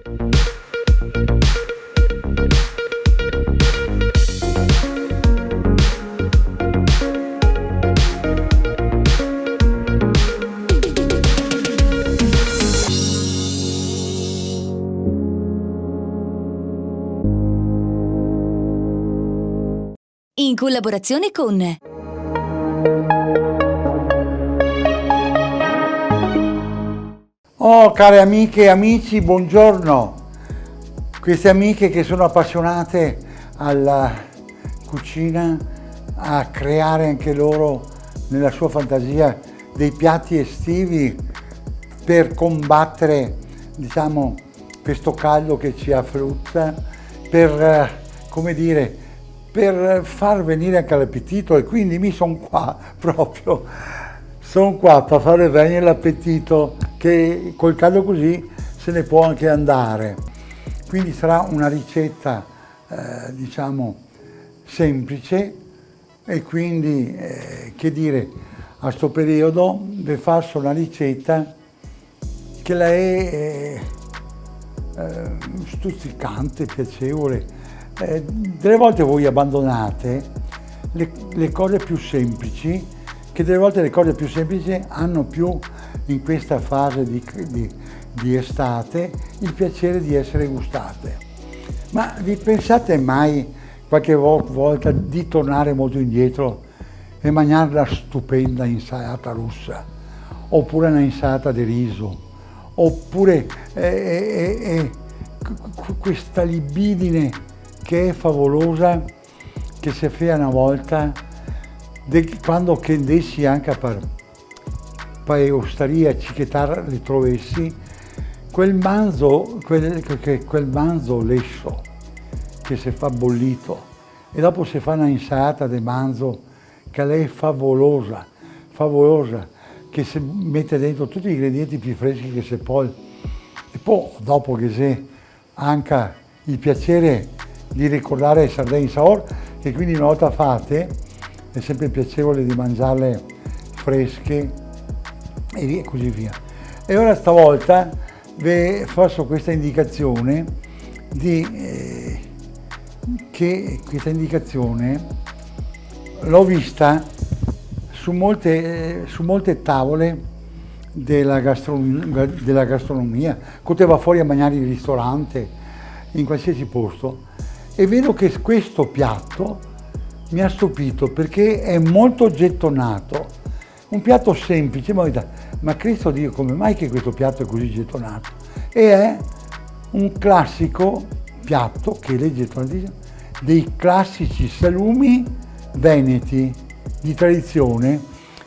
In collaborazione con Oh, care amiche e amici, buongiorno. Queste amiche che sono appassionate alla cucina, a creare anche loro nella sua fantasia dei piatti estivi per combattere, diciamo, questo caldo che ci affluzza, per, come dire, per far venire anche l'appetito, e quindi mi sono qua proprio, sono qua per fare venire l'appetito, che col caldo così se ne può anche andare. Quindi sarà una ricetta, diciamo, semplice, e quindi, che dire, a sto periodo vi faccio una ricetta che la è stuzzicante, piacevole. Delle volte voi abbandonate le cose più semplici, che delle volte le cose più semplici hanno più, in questa fase di estate, il piacere di essere gustate. Ma vi pensate mai qualche volta di tornare molto indietro e mangiare la stupenda insalata russa, oppure una insalata di riso, oppure questa libidine che è favolosa, che si fa una volta, quando che andessi anche per osteria, cichetar, li trovessi, quel manzo lesso che si fa bollito, e dopo si fa una insalata di manzo che lei è favolosa, che si mette dentro tutti gli ingredienti più freschi che si può, e poi dopo che si anche il piacere di ricordare i sardegni saor, che quindi una volta fatte è sempre piacevole di mangiarle fresche e così via. E ora stavolta vi faccio questa indicazione che questa indicazione l'ho vista su molte tavole della gastronomia, poteva fuori a mangiare in ristorante, in qualsiasi posto. E vedo che questo piatto mi ha stupito perché è molto gettonato, un piatto semplice, ma Cristo Dio, come mai che questo piatto è così gettonato? E è un classico piatto che le gettonatissimo dei classici salumi veneti di tradizione.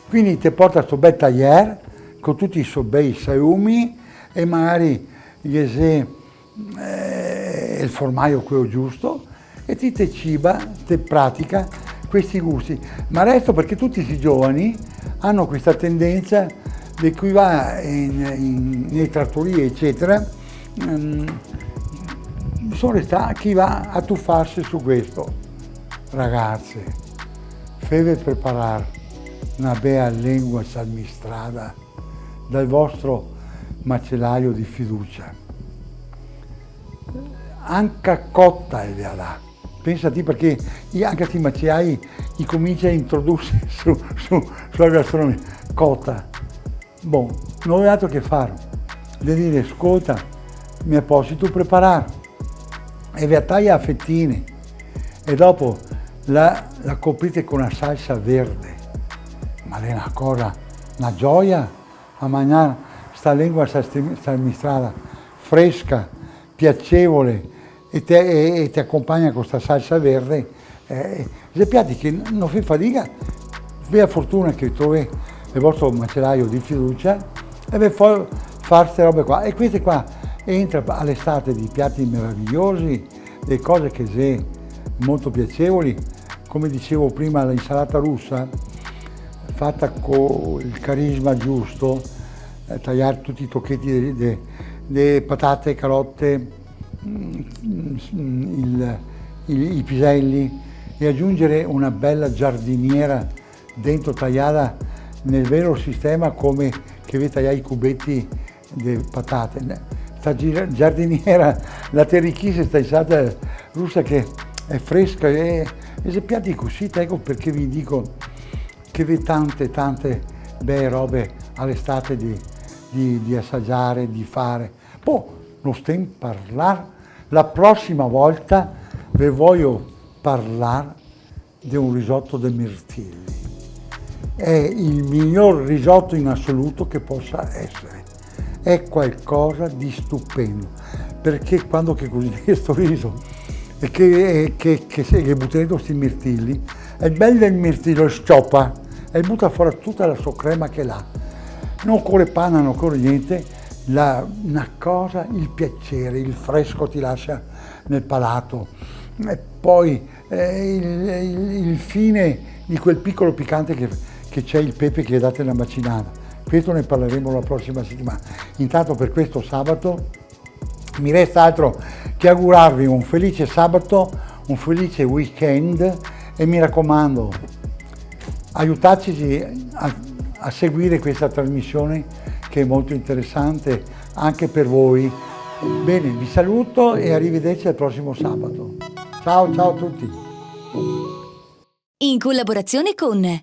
Quindi ti porta sto bel tagliere con tutti i suoi bei salumi, e magari il formaggio quello giusto, e ti te ciba, te pratica questi gusti. Ma resto perché tutti questi giovani hanno questa tendenza di cui va nei trattorie eccetera, chi va a tuffarsi su questo. Ragazze, fate preparare una bella lingua salmistrata dal vostro macellaio di fiducia, anche cotta è là. Pensati, perché anche ti macellai comincia a introdursi sulla gastronomia cotta. Boh, non ho altro che fare, devi dire: ascolta, mi posso tu preparare, e vi taglia a fettine, e dopo la coprite con una salsa verde. Ma è una cosa, una gioia a mangiare sta lingua salmistrata, fresca, piacevole, e ti accompagna con questa salsa verde. Dei piatti che non fi fatica, vi ha fortuna che trovi il vostro macellaio di fiducia e vi fa fare queste robe qua. E queste qua entra all'estate di piatti meravigliosi, delle cose che sono molto piacevoli. Come dicevo prima, l'insalata russa fatta con il carisma giusto, tagliare tutti i tocchetti di patate, carote, i piselli, e aggiungere una bella giardiniera dentro, tagliata nel vero sistema come che vi tagliare i cubetti di patate. sta giardiniera, la terrichise sta stata russa che è fresca e se piatti così, ecco perché vi dico che vi tante belle robe all'estate di assaggiare, di fare. Poi non stiamo a parlare, la prossima volta vi voglio parlare di un risotto di mirtilli. È il miglior risotto in assoluto che possa essere. È qualcosa di stupendo, perché quando che cucini questo riso e che butta dentro questi mirtilli, è bello il mirtillo, scioppa e butta fuori tutta la sua crema che l'ha. Non corre panna, non corre niente, una cosa, il piacere, il fresco ti lascia nel palato e poi il fine di quel piccolo piccante che c'è il pepe che date nella macinata. Questo ne parleremo la prossima settimana. Intanto per questo sabato mi resta altro che augurarvi un felice sabato, un felice weekend e mi raccomando, aiutateci a seguire questa trasmissione che è molto interessante anche per voi. Bene, vi saluto e arrivederci al prossimo sabato. Ciao a tutti. In collaborazione con